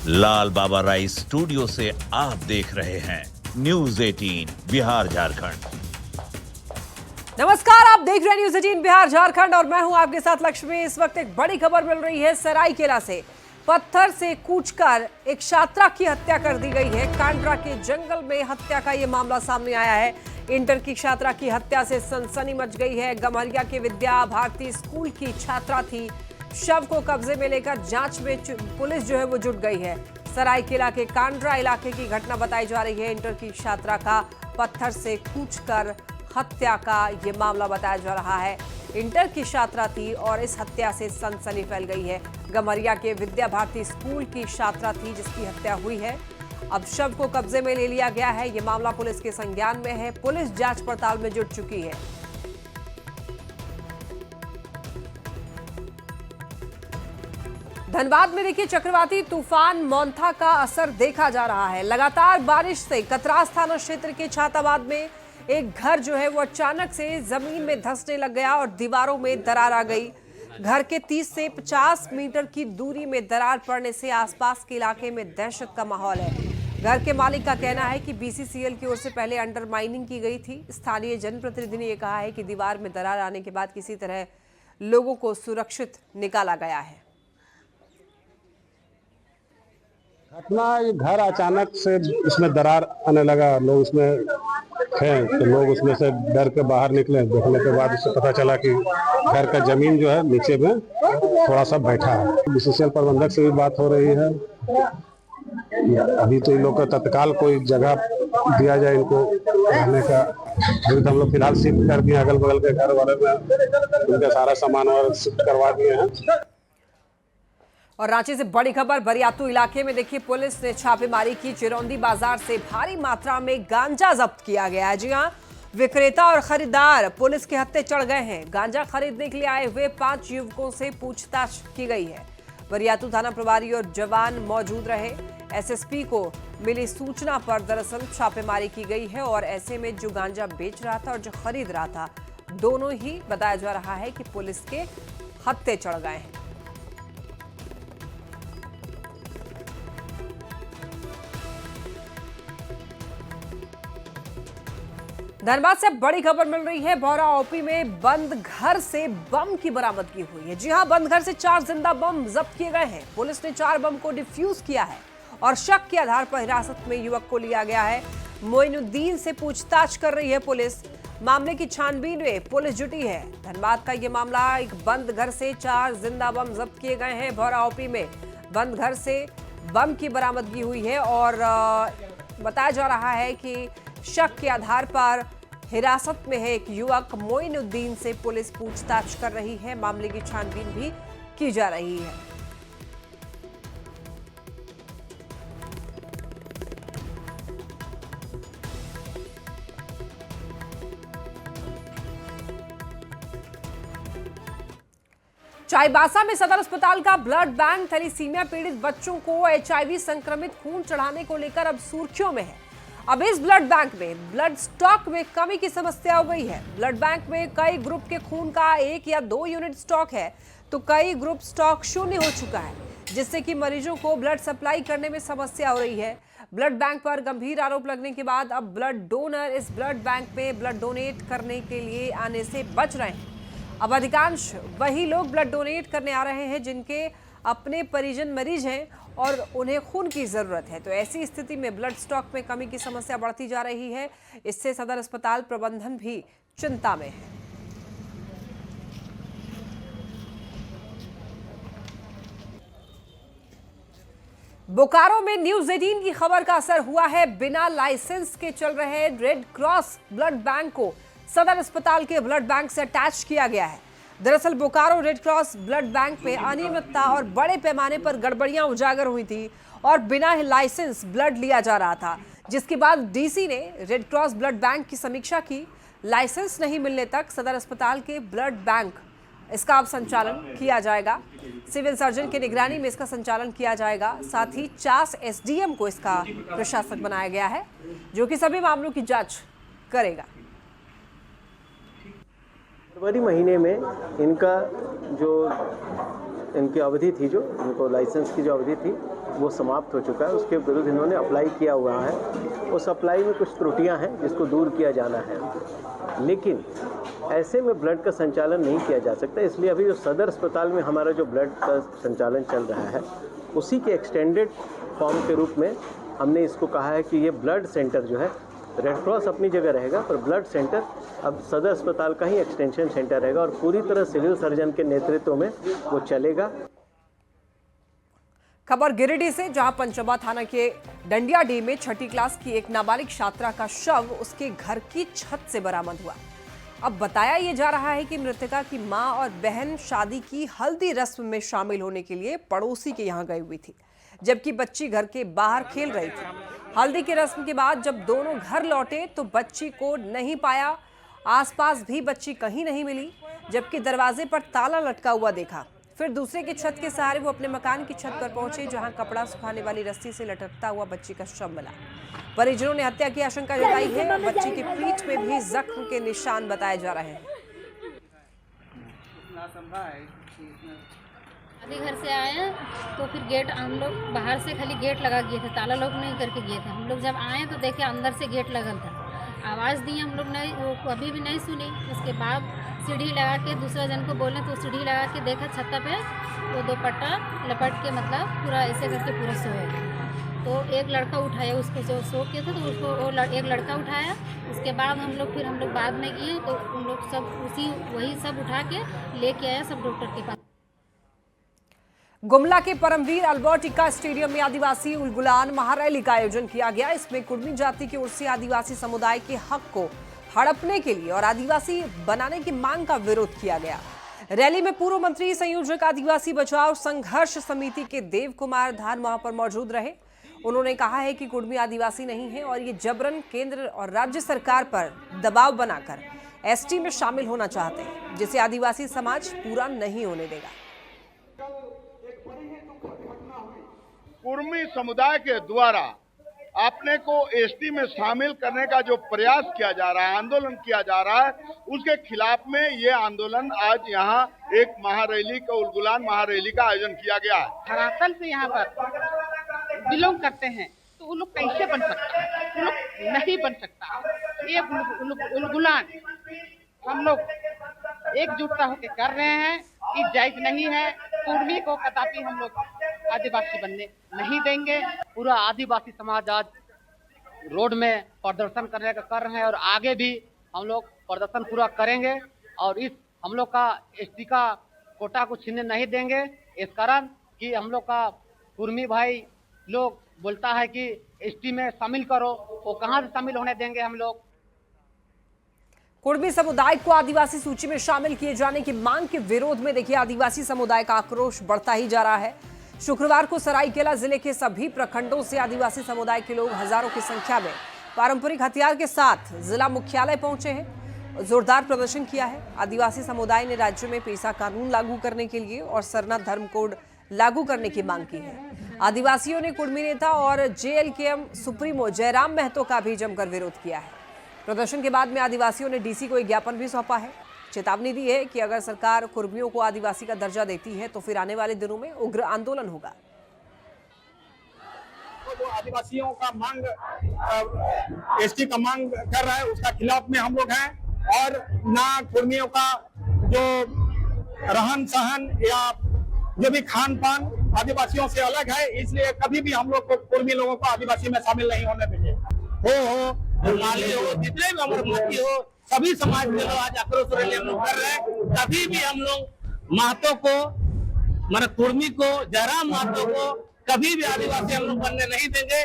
लाल बाबा rice studio से आप देख रहे हैं न्यूज 18 बिहार झारखंड। नमस्कार, आप देख रहे हैं न्यूज 18 बिहार झारखंड और मैं हूं आपके साथ लक्ष्मी। इस वक्त एक बड़ी खबर मिल रही है। सरायकेला से पत्थर से कूचकर एक छात्रा की हत्या कर दी गई है। कांड्रा के जंगल में हत्या का ये मामला सामने आया है। इंटर की छात्रा की हत्या से सनसनी मच गई है। गम्हरिया के विद्या भारती स्कूल की छात्रा थी। शव को कब्जे में लेकर जांच में पुलिस जो है वो जुट गई है। सरायकेला के कांड्रा इलाके की घटना बताई जा रही है। इंटर की छात्रा का पत्थर से कूचकर हत्या का ये मामला बताया जा रहा है। इंटर की छात्रा थी और इस हत्या से सनसनी फैल गई है। गम्हरिया के विद्या भारती स्कूल की छात्रा थी जिसकी हत्या हुई है। अब शव को कब्जे में ले लिया गया है। ये मामला पुलिस के संज्ञान में है। पुलिस जांच पड़ताल में जुट चुकी है। धनबाद में देखिए, चक्रवाती तूफान मोंथा का असर देखा जा रहा है। लगातार बारिश से कतरास थाना क्षेत्र के छाताबाद में एक घर जो है वो अचानक से जमीन में धंसने लग गया और दीवारों में दरार आ गई। घर के 30 से 50 मीटर की दूरी में दरार पड़ने से आसपास के इलाके में दहशत का माहौल है। घर के मालिक का कहना है कि बीसीसीएल की ओर से पहले अंडर माइनिंग की गई थी। स्थानीय जनप्रतिनिधि ने यह कहा है कि दीवार में दरार आने के बाद किसी तरह लोगों को सुरक्षित निकाला गया है। घटना, ये घर अचानक से इसमें दरार आने लगा। लोग उसमें थे तो लोग उसमें से डर के बाहर निकले। देखने के बाद उससे पता चला कि घर का जमीन जो है नीचे में थोड़ा सा बैठा है। बीसीसीएल प्रबंधक से भी बात हो रही है। अभी तो इन लोग का तत्काल कोई जगह दिया जाए इनको रहने का। अभी तो हम लोग फिलहाल शिफ्ट कर दिए। अगल बगल के घर वाले में उनका सारा सामान और शिफ्ट करवा दिए हैं। और रांची से बड़ी खबर, बरियातू इलाके में देखिए पुलिस ने छापेमारी की। चिरौंदी बाजार से भारी मात्रा में गांजा जब्त किया गया है। जी हां, विक्रेता और खरीदार पुलिस के हत्थे चढ़ गए हैं। गांजा खरीदने के लिए आए हुए 5 युवकों से पूछताछ की गई है। बरियातू थाना प्रभारी और जवान मौजूद रहे। एसएसपी को मिली सूचना पर दरअसल छापेमारी की गई है और ऐसे में जो गांजा बेच रहा था और जो खरीद रहा था, दोनों ही बताया जा रहा है कि पुलिस के हत्थे चढ़ गए हैं। धनबाद से बड़ी खबर मिल रही है। भौरा ओपी में बंद घर से बम की बरामदगी हुई है। जी हां, बंद घर से 4 जिंदा बम जब्त किए गए हैं। पुलिस ने 4 बम को डिफ्यूज किया है और शक के आधार पर हिरासत में युवक को लिया गया है। मोइनुद्दीन से पूछताछ कर रही है पुलिस। मामले की छानबीन में पुलिस जुटी है। धनबाद का यह मामला, एक बंद घर से 4 जिंदा बम जब्त किए गए हैं। भौरा ओपी में बंद घर से बम की बरामदगी हुई है और बताया जा रहा है कि शक के आधार पर हिरासत में है एक युवक। मोइनुद्दीन से पुलिस पूछताछ कर रही है। मामले की छानबीन भी की जा रही है। चाईबासा में सदर अस्पताल का ब्लड बैंक थैलीसीमिया पीड़ित बच्चों को एचआईवी संक्रमित खून चढ़ाने को लेकर अब सुर्खियों में है। अब इस ब्लड बैंक में ब्लड स्टॉक में कमी की समस्या हो गई है। ब्लड बैंक में कई ग्रुप के खून का 1 या 2 यूनिट स्टॉक है तो कई ग्रुप स्टॉक शून्य हो चुका है, जिससे कि मरीजों को ब्लड सप्लाई करने में समस्या हो रही है। ब्लड बैंक पर गंभीर आरोप लगने के बाद अब ब्लड डोनर इस ब्लड बैंक में ब्लड डोनेट करने के लिए आने से बच रहे हैं। अब अधिकांश वही लोग ब्लड डोनेट करने आ रहे हैं जिनके अपने परिजन मरीज हैं और उन्हें खून की जरूरत है। तो ऐसी स्थिति में ब्लड स्टॉक में कमी की समस्या बढ़ती जा रही है। इससे सदर अस्पताल प्रबंधन भी चिंता में है। बोकारो में न्यूज 18 की खबर का असर हुआ है। बिना लाइसेंस के चल रहे रेड क्रॉस ब्लड बैंक को सदर अस्पताल के ब्लड बैंक से अटैच किया गया है। दरअसल Bokaro red cross blood bank में अनियमितता और बड़े पैमाने पर गड़बड़ियां उजागर हुई थी और बिना लाइसेंस ब्लड लिया जा रहा था, जिसके बाद डीसी ने रेड क्रॉस ब्लड बैंक की समीक्षा की। लाइसेंस नहीं मिलने तक सदर अस्पताल के ब्लड बैंक इसका अब संचालन किया जाएगा। सिविल सर्जन की निगरानी में इसका संचालन किया जाएगा। साथ ही 4 एसडीएम को इसका प्रशासक बनाया गया है, जो कि सभी मामलों की जांच करेगा। फरवरी महीने में इनका जो इनकी अवधि थी, जो इनको लाइसेंस की जो अवधि थी वो समाप्त हो चुका है। उसके विरुद्ध इन्होंने अप्लाई किया हुआ है। उस अप्लाई में कुछ त्रुटियां हैं जिसको दूर किया जाना है, लेकिन ऐसे में ब्लड का संचालन नहीं किया जा सकता। इसलिए अभी जो सदर अस्पताल में हमारा जो ब्लड का संचालन चल रहा है, उसी के एक्सटेंडेड फॉर्म के रूप में हमने इसको कहा है कि ये ब्लड सेंटर जो है, रेड क्रॉस अपनी जगह रहेगा पर ब्लड सेंटर अब सदर अस्पताल का ही एक्सटेंशन सेंटर रहेगा और पूरी तरह सिविल सर्जन के नेतृत्व में वो चलेगा। खबर गिरिडीह से, जहां पंचबा थाना के डंडियाडीह में 6ठी क्लास की एक नाबालिग छात्रा का शव उसके घर की छत से बरामद हुआ। अब बताया यह जा रहा है कि मृतका की मां और बहन शादी की हल्दी रस्म में शामिल होने के लिए पड़ोसी के यहां गई हुई थी, जबकि बच्ची घर के बाहर खेल रही थी। हल्दी की रस्म के बाद जब दोनों घर लौटे तो बच्ची को नहीं पाया। आसपास भी बच्ची कहीं नहीं मिली, जबकि दरवाजे पर ताला लटका हुआ देखा। फिर दूसरे की छत के सहारे वो अपने मकान की छत पर पहुंचे, जहां कपड़ा सुखाने वाली रस्सी से लटकता हुआ बच्ची का शव मिला। परिजनों ने हत्या की आशंका जताई है। बच्ची की पीठ में भी जख्म के निशान बताए जा रहे हैं। अभी घर से आए तो फिर गेट हम लोग बाहर से खाली गेट लगा गए थे, ताला लोग नहीं करके गए थे। हम लोग जब आए तो देखे अंदर से गेट लगल था। आवाज़ दी हम लोग नहीं, वो कभी भी नहीं सुनी। उसके बाद सीढ़ी लगा के दूसरा जन को बोले तो सीढ़ी लगा के देखा छत पे वो दोपट्टा लपट के मतलब पूरा ऐसे करके पूरा सोए। तो एक लड़का उठाया उसको, जो सो के थे तो उसको वो एक लड़का उठाया। उसके बाद हम लोग बाद में गए तो उन लोग सब वही सब उठा के लेके आया सब डॉक्टर के पास। गुमला के परमवीर अल्बर्ट एक्का स्टेडियम में आदिवासी उलगुलान महारैली का आयोजन किया गया। इसमें कुर्मी जाति की ओर से आदिवासी समुदाय के हक को हड़पने के लिए और आदिवासी बनाने की मांग का विरोध किया गया। रैली में पूर्व मंत्री संयोजक आदिवासी बचाव संघर्ष समिति के देव कुमार धान वहां पर मौजूद रहे। उन्होंने कहा है कि कुर्मी आदिवासी नहीं है और ये जबरन केंद्र और राज्य सरकार पर दबाव बनाकर एसटी में शामिल होना चाहते हैं, जिसे आदिवासी समाज पूरा नहीं होने देगा। कुर्मी समुदाय के द्वारा अपने को एसटी में शामिल करने का जो प्रयास किया जा रहा है, आंदोलन किया जा रहा है, उसके खिलाफ में ये आंदोलन आज यहाँ एक महारैली का उलगुलान महारैली का आयोजन किया गया है। धरातल से यहाँ पर बिलोंग करते हैं तो वो लोग कैसे बन सकता है? वो लोग नहीं बन सकता। ये उलगुलान हम लोग एकजुटता होकर कर रहे हैं। ये जायज नहीं है। कुर्मी को कदापि हम लोग आदिवासी बनने नहीं देंगे। पूरा आदिवासी समाज आज रोड में प्रदर्शन करने का कर रहे हैं और आगे भी हम लोग प्रदर्शन पूरा करेंगे और इस हम लोग का एसटी का कोटा को छीनने नहीं देंगे। इस कारण कि हम लोग का कुर्मी भाई लोग बोलता है कि एसटी में शामिल करो, वो कहाँ से शामिल होने देंगे हम लोग। कुर्मी समुदाय को आदिवासी सूची में शामिल किए जाने की मांग के विरोध में देखिए आदिवासी समुदाय का आक्रोश बढ़ता ही जा रहा है। शुक्रवार को सरायकेला जिले के सभी प्रखंडों से आदिवासी समुदाय के लोग हजारों की संख्या में पारंपरिक हथियार के साथ जिला मुख्यालय पहुंचे हैं, जोरदार प्रदर्शन किया है। आदिवासी समुदाय ने राज्य में पेशा कानून लागू करने के लिए और सरना धर्म कोड लागू करने की मांग की है। आदिवासियों ने कुर्मी नेता और जेएलकेएम सुप्रीमो जयराम महतो का भी जमकर विरोध किया है। प्रदर्शन के बाद में आदिवासियों ने डीसी को एक ज्ञापन भी सौंपा है। चेतावनी दी है कि अगर सरकार कुर्मियों को आदिवासी का दर्जा देती है तो फिर आने वाले दिनों में उग्र आंदोलन होगा। जो आदिवासियों का मांग एसटी का मांग कर रहा है उसका खिलाफ में हम लोग हैं और ना कुर्मियों का जो रहन सहन या जो भी खान पान आदिवासियों से अलग है, इसलिए कभी भी हम लोग को कुर्मी लोगों को आदिवासी में शामिल नहीं होने देंगे। हो माली हो जितने भी अमरमाती हो सभी समाज के लोग आज आक्रोश रैली हम लोग कर रहे हैं। कभी भी हम लोग महतो को माने कुर्मी को जयराम महतो को कभी भी आदिवासी हम लोग बनने नहीं देंगे।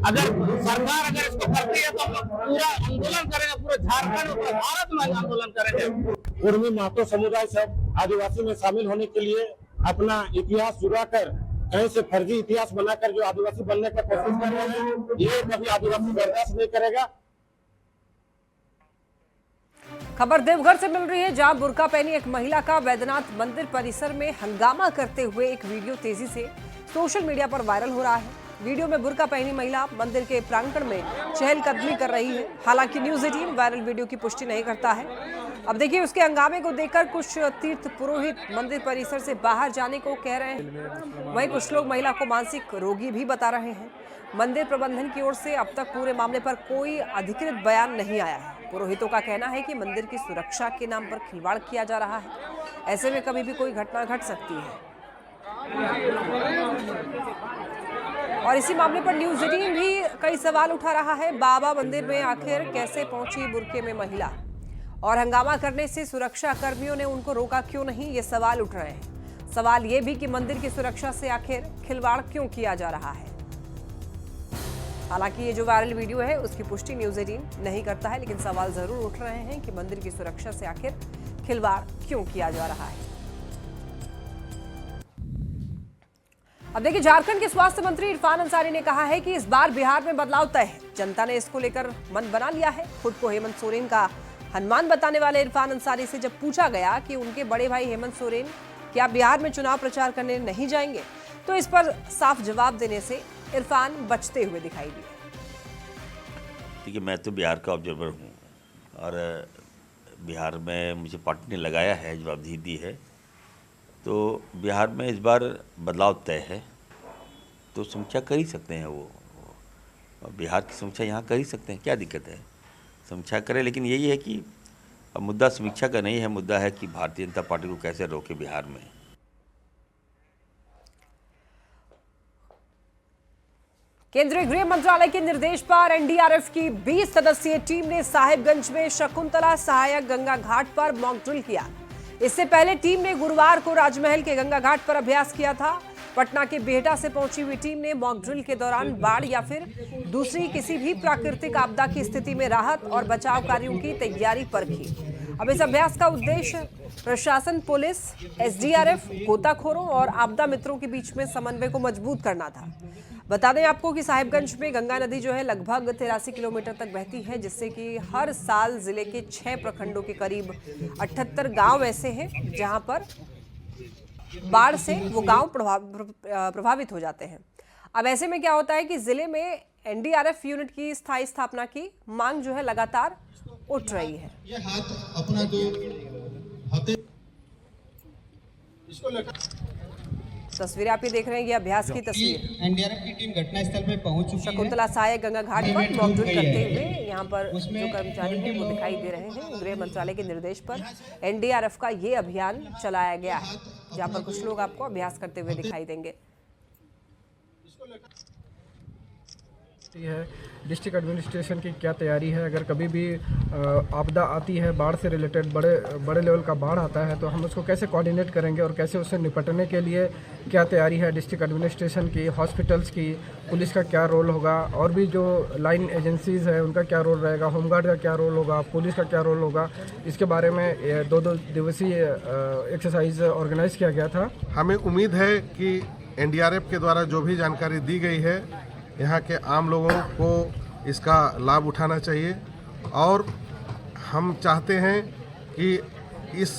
अगर सरकार अगर इसको करती है तो हम लोग पूरा आंदोलन करेंगे, पूरे झारखंड और पूरे भारत में आंदोलन करेंगे। कुर्मी महतो समुदाय सब आदिवासी में शामिल होने के लिए अपना इतिहास जुड़ाकर कहीं से फर्जी इतिहास बनाकर जो आदिवासी बनने का कोशिश कर रहे हैं, ये कभी आदिवासी बर्दाश्त नहीं करेगा। खबर देवघर से मिल रही है, जहां बुर्का पहनी एक महिला का वैद्यनाथ मंदिर परिसर में हंगामा करते हुए एक वीडियो तेजी से सोशल मीडिया पर वायरल हो रहा है। वीडियो में बुर्का पहनी महिला मंदिर के प्रांगण में चहलकदमी कर रही है। हालांकि न्यूज़ 18 वायरल वीडियो की पुष्टि नहीं करता है। अब देखिए उसके हंगामे को देखकर कुछ तीर्थ पुरोहित मंदिर परिसर से बाहर जाने को कह रहे हैं। वहीं कुछ लोग महिला को मानसिक रोगी भी बता रहे हैं। मंदिर प्रबंधन की ओर से अब तक पूरे मामले पर कोई अधिकृत बयान नहीं आया है। पुरोहितों का कहना है कि मंदिर की सुरक्षा के नाम पर खिलवाड़ किया जा रहा है। ऐसे में कभी भी कोई घटना घट सकती है। और इसी मामले पर न्यूज़ 18 भी कई सवाल उठा रहा है। बाबा मंदिर में आखिर कैसे पहुंची बुर्के में महिला, और हंगामा करने से सुरक्षा कर्मियों ने उनको रोका क्यों नहीं, ये सवाल उठ रहे हैं। सवाल ये भी कि मंदिर की सुरक्षा से आखिर खिलवाड़ क्यों किया जा रहा है। हालांकि ये जो वायरल वीडियो है उसकी पुष्टि न्यूज़ 18 नहीं करता है, लेकिन सवाल जरूर उठ रहे हैं कि मंदिर की सुरक्षा से आखिर खिलवाड़ क्यों किया जा रहा है। अब देखिए, झारखंड के स्वास्थ्य मंत्री इरफान अंसारी ने कहा है कि इस बार बिहार में बदलाव तय है। जनता ने इसको लेकर मन बना लिया है। खुद को हेमंत सोरेन का हनुमान बताने वाले इरफान अंसारी से जब पूछा गया कि उनके बड़े भाई हेमंत सोरेन क्या बिहार में चुनाव प्रचार करने नहीं जाएंगे, तो इस पर साफ जवाब देने से इरफान बचते हुए दिखाई दिए। देखिए, मैं तो बिहार का ऑब्जर्वर हूँ और बिहार में मुझे पार्टी ने लगाया है, जवाबदेही दी है। तो बिहार में इस बार बदलाव तय है, तो समीक्षा कर ही सकते हैं वो, और बिहार की समीक्षा यहाँ कर ही सकते हैं, क्या दिक्कत है, समीक्षा करें। लेकिन यही है कि अब मुद्दा समीक्षा का नहीं है, मुद्दा है कि भारतीय जनता पार्टी को कैसे रोके बिहार में। केंद्रीय गृह मंत्रालय के निर्देश पर एनडीआरएफ की 20 सदस्यीय टीम ने साहिबगंज में शकुंतला सहायक गंगा घाट पर मॉक ड्रिल किया। इससे पहले टीम ने गुरुवार को राजमहल के गंगा घाट पर अभ्यास किया था। पटना के बेहटा से पहुंची हुई टीम ने मॉक ड्रिल के दौरान बाढ़ या फिर दूसरी किसी भी प्राकृतिक आपदा की स्थिति में राहत और बचाव कार्यों की तैयारी परखी। अब इस अभ्यास का उद्देश्य प्रशासन, पुलिस, एसडीआरएफ, गोताखोरों और आपदा मित्रों के बीच में समन्वय को मजबूत करना था। बता दें आपको कि साहिबगंज में गंगा नदी जो है लगभग 83 किलोमीटर तक बहती है, जिससे कि हर साल जिले के 6 प्रखंडों के करीब 78 गांव ऐसे हैं जहां पर बाढ़ से वो गांव प्रभावित हो जाते हैं। अब ऐसे में क्या होता है कि जिले में एनडीआरएफ यूनिट की स्थायी स्थापना की मांग जो है लगातार उठ रही है। ये हाथ अपना जो हाथे इसको तस्वीरें आप ये देख रहे हैं, ये अभ्यास की तस्वीर। एनडीआरएफ की टीम घटनास्थल पे पहुंच चुकी है। शकुंतला सहायक गंगा घाट पर मॉक ड्रिल करते हुए यहाँ पर जो कर्मचारी हैं वो दिखाई दे रहे हैं। गृह मंत्रालय के निर्देश पर एनडीआरएफ का ये अभियान चलाया गया है, जहाँ पर कुछ लोग आपको अभ्यास करते हुए दिखाई देंगे। है डिस्ट्रिक्ट एडमिनिस्ट्रेशन की क्या तैयारी है, अगर कभी भी आपदा आती है, बाढ़ से रिलेटेड बड़े लेवल का बाढ़ आता है, तो हम उसको कैसे कोऑर्डिनेट करेंगे और कैसे उससे निपटने के लिए क्या तैयारी है डिस्ट्रिक्ट एडमिनिस्ट्रेशन की, हॉस्पिटल्स की, पुलिस का क्या रोल होगा, और भी जो लाइन एजेंसीज़ है उनका क्या रोल रहेगा, होमगार्ड का क्या रोल होगा, पुलिस का क्या रोल होगा, इसके बारे में 2 दिवसीय एक्सरसाइज ऑर्गेनाइज किया गया था। हमें उम्मीद है कि एनडीआरएफ के द्वारा जो भी जानकारी दी गई है, यहाँ के आम लोगों को इसका लाभ उठाना चाहिए, और हम चाहते हैं कि इस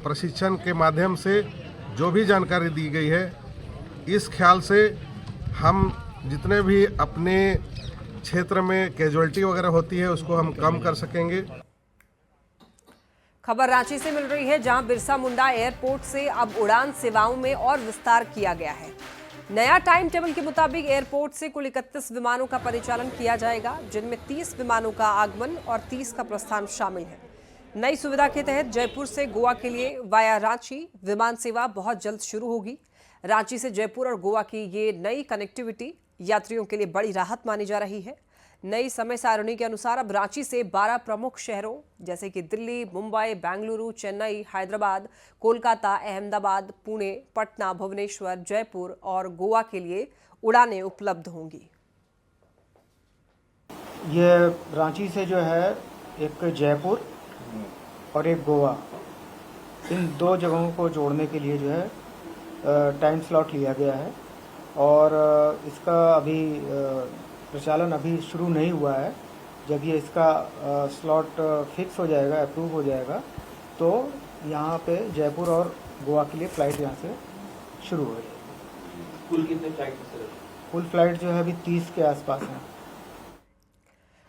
प्रशिक्षण के माध्यम से जो भी जानकारी दी गई है, इस ख्याल से हम जितने भी अपने क्षेत्र में कैजुअल्टी वगैरह होती है उसको हम कम कर सकेंगे। खबर रांची से मिल रही है, जहां बिरसा मुंडा एयरपोर्ट से अब उड़ान सेवाओं में और विस्तार किया गया है। नया टाइम टेबल के मुताबिक एयरपोर्ट से कुल 31 विमानों का परिचालन किया जाएगा, जिनमें 30 विमानों का आगमन और 30 का प्रस्थान शामिल है। नई सुविधा के तहत जयपुर से गोवा के लिए वाया रांची विमान सेवा बहुत जल्द शुरू होगी। रांची से जयपुर और गोवा की ये नई कनेक्टिविटी यात्रियों के लिए बड़ी राहत मानी जा रही है। नई समय सारणी के अनुसार अब रांची से 12 प्रमुख शहरों जैसे कि दिल्ली, मुंबई, बेंगलुरु, चेन्नई, हैदराबाद, कोलकाता, अहमदाबाद, पुणे, पटना, भुवनेश्वर, जयपुर और गोवा के लिए उड़ानें उपलब्ध होंगी। ये रांची से जो है एक जयपुर और एक गोवा, इन 2 जगहों को जोड़ने के लिए जो है टाइम स्लॉट लिया गया है, और इसका अभी प्रचालन अभी शुरू नहीं हुआ है। जब ये इसका स्लॉट फिक्स हो जाएगा, अप्रूव हो जाएगा, तो यहाँ पे जयपुर और गोवा के लिए फ़्लाइट यहाँ से शुरू हो जाएगी। कुल कितने फ्लाइट? कुल फ्लाइट जो है अभी 30 के आसपास है।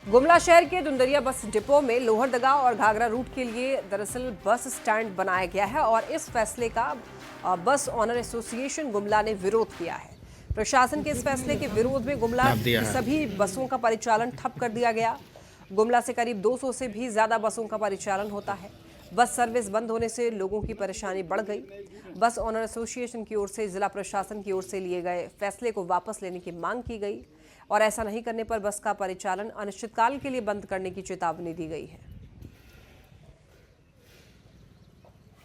गुमला शहर के दुंदरिया बस डिपो में लोहरदगा और घाघरा रूट के लिए दरअसल बस स्टैंड बनाया गया है और इस फैसले का बस ऑनर एसोसिएशन गुमला ने विरोध किया है। प्रशासन के इस फैसले के विरोध में गुमला की सभी बसों का परिचालन ठप कर दिया गया। गुमला से करीब 200 से भी ज्यादा बसों का परिचालन होता है। बस सर्विस बंद होने से लोगों की परेशानी बढ़ गई। बस ऑनर एसोसिएशन की ओर से जिला प्रशासन की ओर से लिए गए फैसले को वापस लेने की मांग की गई और ऐसा नहीं करने पर बस का परिचालन अनिश्चितकाल के लिए बंद करने की चेतावनी दी गई है।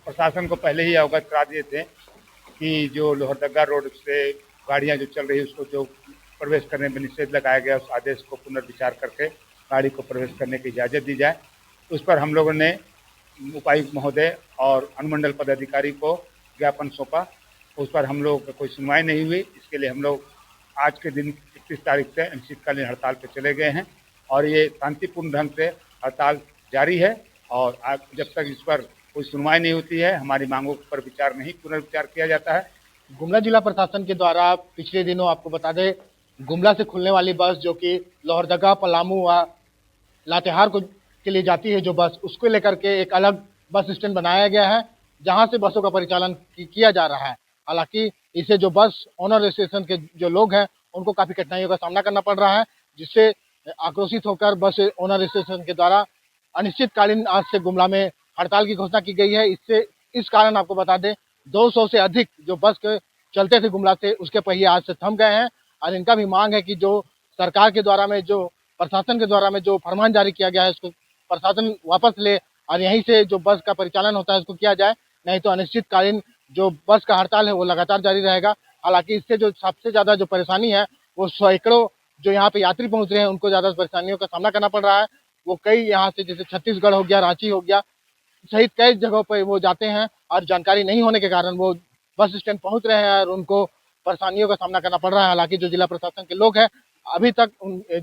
प्रशासन को पहले ही अवगत करा दिए थे कि जो लोहरदगा रोड से गाड़ियां जो चल रही है उसको जो प्रवेश करने में निषेध लगाया गया, उस आदेश को पुनर्विचार करके गाड़ी को प्रवेश करने की इजाज़त दी जाए। उस पर हम लोगों ने उपायुक्त महोदय और अनुमंडल पदाधिकारी को ज्ञापन सौंपा। उस पर हम लोग कोई सुनवाई नहीं हुई। इसके लिए हम लोग आज के दिन 31 तारीख से अनिश्चितकालीन हड़ताल पर चले गए हैं और ये शांतिपूर्ण ढंग से हड़ताल जारी है और जब तक इस पर कोई सुनवाई नहीं होती है, हमारी मांगों पर विचार नहीं पुनर्विचार किया जाता है। गुमला जिला प्रशासन के द्वारा पिछले दिनों आपको बता दें, गुमला से खुलने वाली बस जो कि लोहरदगा, पलामू व लातेहार के लिए जाती है जो बस, उसको लेकर के एक अलग बस स्टैंड बनाया गया है जहां से बसों का परिचालन किया जा रहा है। हालांकि इसे जो बस ऑनर एसोसिएशन के जो लोग हैं उनको काफ़ी कठिनाइयों का सामना करना पड़ रहा है, जिससे आक्रोशित होकर बस ऑनर एसोसिएशन के द्वारा अनिश्चितकालीन आज से गुमला में हड़ताल की घोषणा की गई है। इस कारण आपको बता दें 200 से अधिक जो बस के चलते थे गुमला से, उसके पहिए आज से थम गए हैं और इनका भी मांग है कि जो सरकार के द्वारा में जो प्रशासन के द्वारा में जो फरमान जारी किया गया है उसको प्रशासन वापस ले और यहीं से जो बस का परिचालन होता है उसको किया जाए, नहीं तो अनिश्चितकालीन जो बस का हड़ताल है वो लगातार जारी रहेगा। हालांकि इससे जो सबसे ज़्यादा जो परेशानी है वो सैकड़ों जो यहाँ पे यात्री पहुँच रहे हैं उनको ज़्यादा परेशानियों का सामना करना पड़ रहा है। वो कई यहाँ से जैसे छत्तीसगढ़ हो गया, रांची हो गया सहित कई जगहों पर वो जाते हैं और जानकारी नहीं होने के कारण वो बस स्टैंड पहुँच रहे हैं और उनको परेशानियों का सामना करना पड़ रहा है। हालांकि जो जिला प्रशासन के लोग हैं अभी तक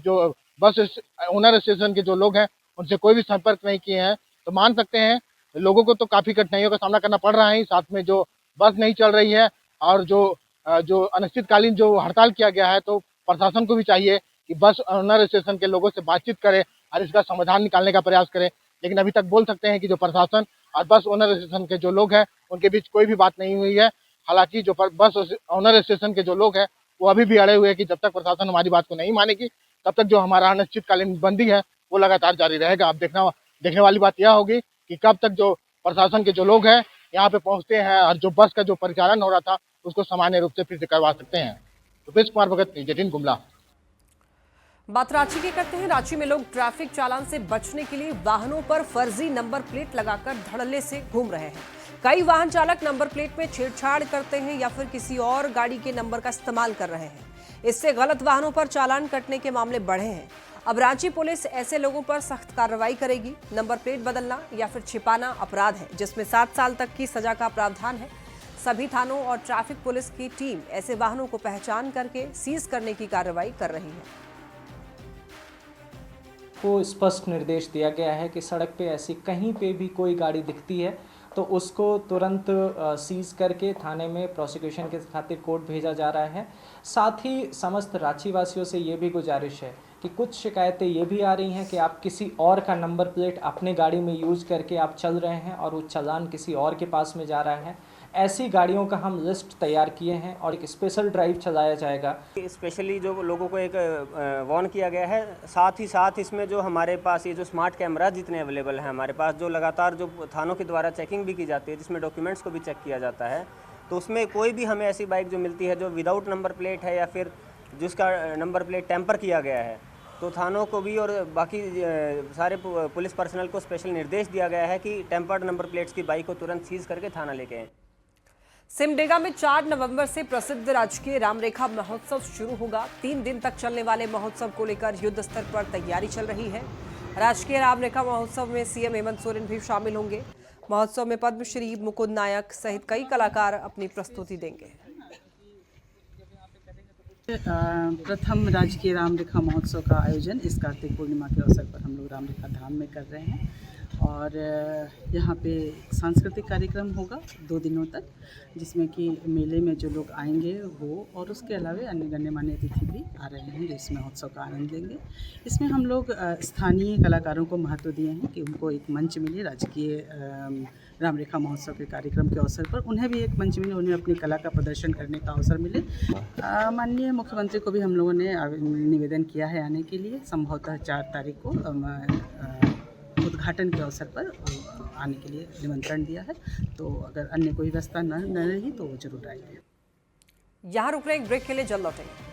जो बस ओनर एसोसिएशन के जो लोग हैं उनसे कोई भी संपर्क नहीं किए हैं, तो मान सकते हैं लोगों को तो काफ़ी कठिनाइयों का सामना करना पड़ रहा है। साथ में जो बस नहीं चल रही है और जो अनिश्चितकालीन जो हड़ताल किया गया है, तो प्रशासन को भी चाहिए कि बस ओनर एसोसिएशन के लोगों से बातचीत करे और इसका समाधान निकालने का प्रयास करे। लेकिन अभी तक बोल सकते हैं कि जो प्रशासन और बस ओनर एसोसिएशन के जो लोग हैं उनके बीच कोई भी बात नहीं हुई है। हालांकि जो बस ओनर एसोसिएशन के जो लोग हैं वो अभी भी अड़े हुए हैं कि जब तक प्रशासन हमारी बात को नहीं मानेगी तब तक जो हमारा अनिश्चितकालीन बंदी है वो लगातार जारी रहेगा। अब देखने वाली बात यह होगी कि कब तक जो प्रशासन के जो लोग हैं यहाँ पे पहुँचते हैं और जो बस का जो परिचालन हो रहा था उसको सामान्य रूप से फिर से करवा सकते हैं। रुपेश कुमार भगत, न्यूज़ 18 गुमला। बात रांची की करते हैं। रांची में लोग ट्रैफिक चालान से बचने के लिए वाहनों पर फर्जी नंबर प्लेट लगाकर धड़ल्ले से घूम रहे हैं। कई वाहन चालक नंबर प्लेट में छेड़छाड़ करते हैं या फिर किसी और गाड़ी के नंबर का इस्तेमाल कर रहे हैं। इससे गलत वाहनों पर चालान कटने के मामले बढ़े हैं। अब रांची पुलिस ऐसे लोगों पर सख्त कार्रवाई करेगी। नंबर प्लेट बदलना या फिर छिपाना अपराध है जिसमें 7 साल तक की सजा का प्रावधान है। सभी थानों और ट्रैफिक पुलिस की टीम ऐसे वाहनों को पहचान करके सीज करने की कार्रवाई कर रही है। को स्पष्ट निर्देश दिया गया है कि सड़क पे ऐसी कहीं पे भी कोई गाड़ी दिखती है तो उसको तुरंत सीज करके थाने में प्रोसिक्यूशन के खातिर कोर्ट भेजा जा रहा है। साथ ही समस्त रांची वासियों से ये भी गुजारिश है कि कुछ शिकायतें ये भी आ रही हैं कि आप किसी और का नंबर प्लेट अपने गाड़ी में यूज़ करके आप चल रहे हैं और वो चालान किसी और के पास में जा रहा है। ऐसी गाड़ियों का हम लिस्ट तैयार किए हैं और एक स्पेशल ड्राइव चलाया जाएगा। स्पेशली जो लोगों को एक वार्न किया गया है, साथ ही साथ इसमें जो हमारे पास ये जो स्मार्ट कैमरा जितने अवेलेबल हैं हमारे पास, जो लगातार जो थानों के द्वारा चेकिंग भी की जाती है जिसमें डॉक्यूमेंट्स को भी चेक किया जाता है, तो उसमें कोई भी हमें ऐसी बाइक जो मिलती है जो विदाउट नंबर प्लेट है या फिर जिसका नंबर प्लेट टेम्पर किया गया है, तो थानों को भी और बाकी सारे पुलिस पर्सनल को स्पेशल निर्देश दिया गया है कि टेम्पर्ड नंबर प्लेट्स की बाइक को तुरंत सीज करके थाना लेके आएं। सिमडेगा में 4 नवंबर से प्रसिद्ध राजकीय रामरेखा महोत्सव शुरू होगा। 3 दिन तक चलने वाले महोत्सव को लेकर युद्ध स्तर पर तैयारी चल रही है। राजकीय रामरेखा महोत्सव में सीएम हेमंत सोरेन भी शामिल होंगे। महोत्सव में पद्मश्री मुकुंद नायक सहित कई कलाकार अपनी प्रस्तुति देंगे। प्रथम राजकीय रामरेखा महोत्सव का आयोजन इस कार्तिक पूर्णिमा के अवसर पर हम लोग रामरेखा धाम में कर रहे हैं और यहाँ पे सांस्कृतिक कार्यक्रम होगा 2 दिनों तक, जिसमें कि मेले में जो लोग आएंगे वो और उसके अलावा अन्य गण्यमान्य अतिथि भी आ रहे हैं जो इस महोत्सव का आनंद लेंगे। इसमें हम लोग स्थानीय कलाकारों को महत्व दिए हैं कि उनको एक मंच मिले, राजकीय राम रेखा महोत्सव के कार्यक्रम के अवसर पर उन्हें भी एक मंच मिले, उन्हें अपनी कला का प्रदर्शन करने का अवसर मिले। माननीय मुख्यमंत्री को भी हम लोगों ने निवेदन किया है आने के लिए, संभवतः 4 तारीख को उद्घाटन के अवसर पर आने के लिए निमंत्रण दिया है। तो अगर अन्य कोई व्यवस्था न रही तो वो जरूर आएंगे। यहाँ रुक रहे एक ब्रेक के लिए, जल्द लौटेंगे।